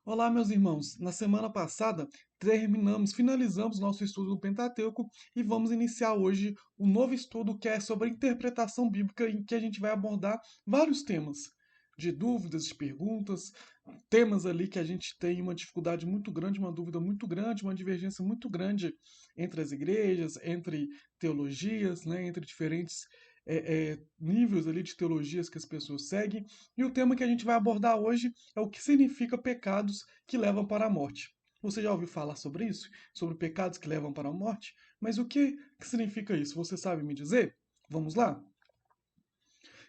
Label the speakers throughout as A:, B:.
A: Olá, meus irmãos. Na semana passada, finalizamos nosso estudo do Pentateuco e vamos iniciar hoje um novo estudo que é sobre a interpretação bíblica, em que a gente vai abordar vários temas, de dúvidas, de perguntas, temas ali que a gente tem uma dificuldade muito grande, uma dúvida muito grande, uma divergência muito grande entre as igrejas, entre teologias, né, entre diferentes níveis ali de teologias que as pessoas seguem. E o tema que a gente vai abordar hoje é o que significa pecados que levam para a morte. Você já ouviu falar sobre isso? Sobre pecados que levam para a morte? Mas o que significa isso? Você sabe me dizer? Vamos lá?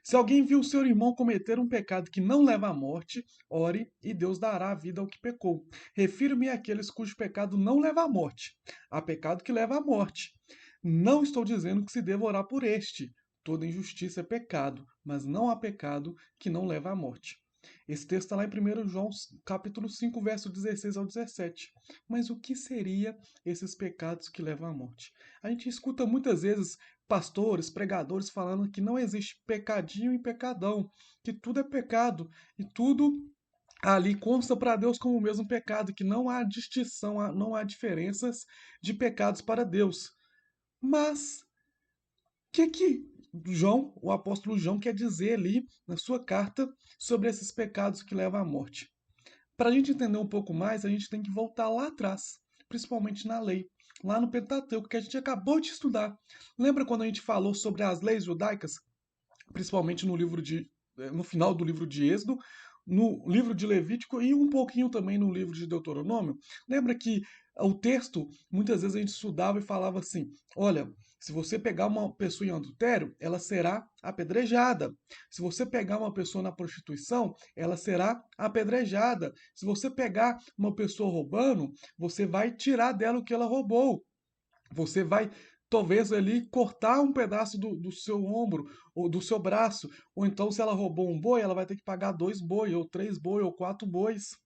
A: Se alguém viu seu irmão cometer um pecado que não leva à morte, ore e Deus dará a vida ao que pecou. Refiro-me àqueles cujo pecado não leva à morte. Há pecado que leva à morte. Não estou dizendo que se deva orar por este. Toda injustiça é pecado, mas não há pecado que não leva à morte. Esse texto está lá em 1 João, capítulo 5, verso 16 ao 17. Mas o que seria esses pecados que levam à morte? A gente escuta muitas vezes pastores, pregadores falando que não existe pecadinho e pecadão, que tudo é pecado e tudo ali consta para Deus como o mesmo pecado, que não há distinção, não há diferenças de pecados para Deus. Mas o que João, o apóstolo João, quer dizer ali na sua carta sobre esses pecados que levam à morte? Para a gente entender um pouco mais, a gente tem que voltar lá atrás, principalmente na lei, lá no Pentateuco, que a gente acabou de estudar. Lembra quando a gente falou sobre as leis judaicas, principalmente no final do livro de Êxodo, no livro de Levítico e um pouquinho também no livro de Deuteronômio? Lembra que o texto, muitas vezes a gente estudava e falava assim: olha, se você pegar uma pessoa em adultério, ela será apedrejada. Se você pegar uma pessoa na prostituição, ela será apedrejada. Se você pegar uma pessoa roubando, você vai tirar dela o que ela roubou. Você vai, talvez, ali cortar um pedaço do seu ombro ou do seu braço. Ou então, se ela roubou um boi, ela vai ter que pagar 2 boi, ou 3 boi, ou 4 bois.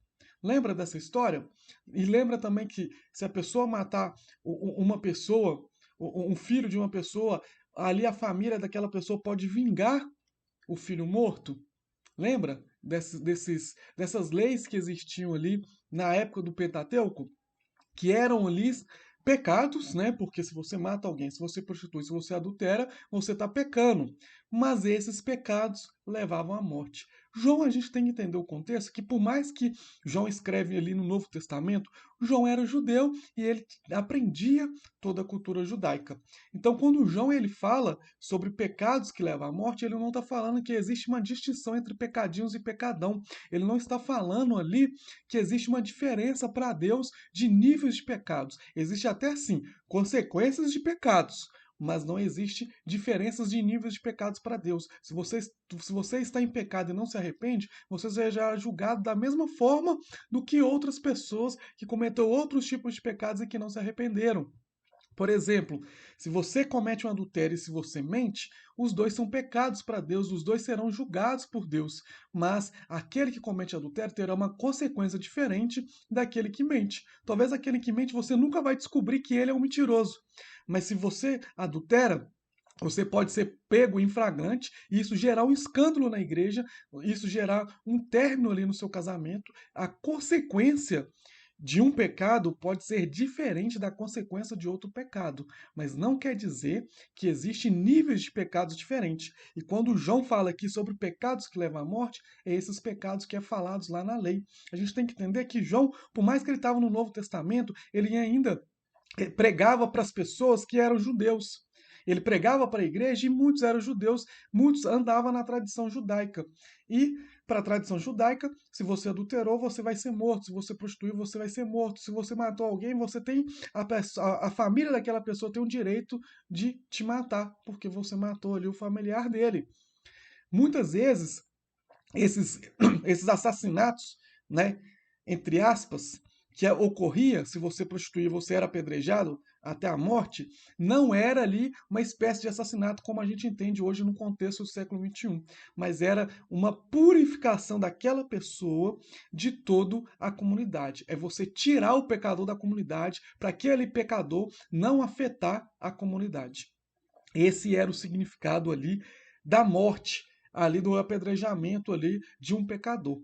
A: Lembra dessa história? E lembra também que se a pessoa matar uma pessoa, um filho de uma pessoa, ali a família daquela pessoa pode vingar o filho morto? Lembra dessas leis que existiam ali na época do Pentateuco? Que eram ali pecados, né? Porque se você mata alguém, se você prostitui, se você adultera, você está pecando. Mas esses pecados levavam à morte. João, a gente tem que entender o contexto que por mais que João escreve ali no Novo Testamento, João era judeu e ele aprendia toda a cultura judaica. Então, quando João ele fala sobre pecados que levam à morte, ele não está falando que existe uma distinção entre pecadinhos e pecadão. Ele não está falando ali que existe uma diferença para Deus de níveis de pecados. Existe até sim consequências de pecados, mas não existe diferenças de níveis de pecados para Deus. Se você está em pecado e não se arrepende, você será julgado da mesma forma do que outras pessoas que cometeram outros tipos de pecados e que não se arrependeram. Por exemplo, se você comete um adultério e se você mente, os dois são pecados para Deus, os dois serão julgados por Deus. Mas aquele que comete adultério terá uma consequência diferente daquele que mente. Talvez aquele que mente você nunca vai descobrir que ele é um mentiroso. Mas se você adultera, você pode ser pego em flagrante e isso gerar um escândalo na igreja, isso gerar um término ali no seu casamento. A consequência de um pecado pode ser diferente da consequência de outro pecado, mas não quer dizer que existem níveis de pecados diferentes. E quando João fala aqui sobre pecados que levam à morte, é esses pecados que é falados lá na lei. A gente tem que entender que João, por mais que ele estava no Novo Testamento, ele ainda pregava para as pessoas que eram judeus. Ele pregava para a igreja e muitos eram judeus, muitos andavam na tradição judaica. E para a tradição judaica, se você adulterou, você vai ser morto. Se você prostituiu, você vai ser morto. Se você matou alguém, você tem a família daquela pessoa tem o direito de te matar, porque você matou ali o familiar dele. Muitas vezes esses, esses assassinatos, né, entre aspas, que ocorria se você prostituía, você era apedrejado até a morte, não era ali uma espécie de assassinato como a gente entende hoje no contexto do século XXI, mas era uma purificação daquela pessoa de toda a comunidade. É você tirar o pecador da comunidade para aquele pecador não afetar a comunidade. Esse era o significado ali da morte, ali do apedrejamento ali de um pecador.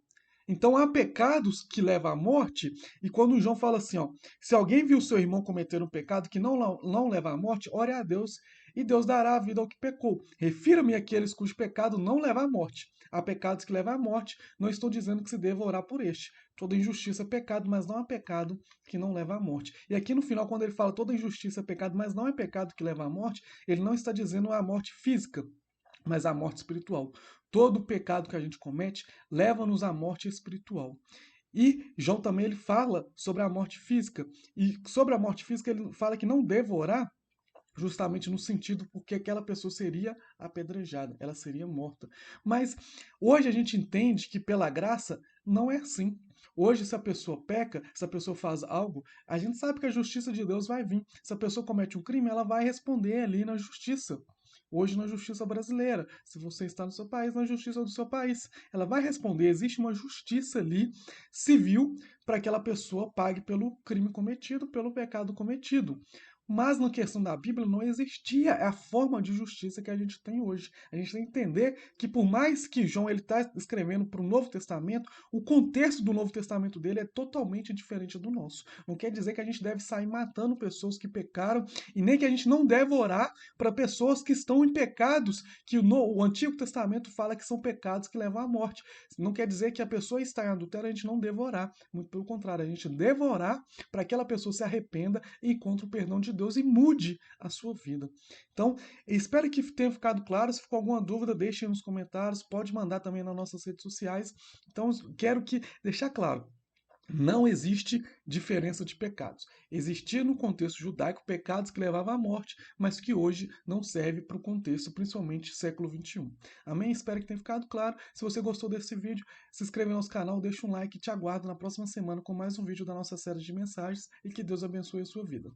A: Então há pecados que levam à morte, e quando João fala assim, ó, se alguém viu seu irmão cometer um pecado que não leva à morte, ore a Deus e Deus dará a vida ao que pecou. Refira-me àqueles cujo pecado não leva à morte. Há pecados que levam à morte, não estou dizendo que se deva orar por este. Toda injustiça é pecado, mas não há pecado que não leva à morte. E aqui no final, quando ele fala toda injustiça é pecado, mas não é pecado que leva à morte, ele não está dizendo a morte física, mas a morte espiritual. Todo pecado que a gente comete leva-nos à morte espiritual. E João também ele fala sobre a morte física. E sobre a morte física ele fala que não deve orar justamente no sentido porque aquela pessoa seria apedrejada, ela seria morta. Mas hoje a gente entende que pela graça não é assim. Hoje, se a pessoa peca, se a pessoa faz algo, a gente sabe que a justiça de Deus vai vir. Se a pessoa comete um crime, ela vai responder ali na justiça. Hoje, na justiça brasileira, se você está no seu país, na justiça do seu país, ela vai responder. Existe uma justiça ali civil para que aquela pessoa pague pelo crime cometido, pelo pecado cometido. Mas na questão da Bíblia não existia a forma de justiça que a gente tem hoje. A gente tem que entender que por mais que João ele está escrevendo para o Novo Testamento, o contexto do Novo Testamento dele é totalmente diferente do nosso. Não quer dizer que a gente deve sair matando pessoas que pecaram e nem que a gente não deve orar para pessoas que estão em pecados que o Antigo Testamento fala que são pecados que levam à morte. Não quer dizer que a pessoa está em adultério, a gente não deve orar. Muito pelo contrário, a gente deve orar para que aquela pessoa se arrependa e encontre o perdão de Deus e mude a sua vida. Então, espero que tenha ficado claro. Se ficou alguma dúvida, deixe aí nos comentários. Pode mandar também nas nossas redes sociais. Então, quero que deixar claro. Não existe diferença de pecados. Existia no contexto judaico pecados que levavam à morte, mas que hoje não serve para o contexto, principalmente século XXI. Amém? Espero que tenha ficado claro. Se você gostou desse vídeo, se inscreva no nosso canal, deixa um like e te aguardo na próxima semana com mais um vídeo da nossa série de mensagens e que Deus abençoe a sua vida.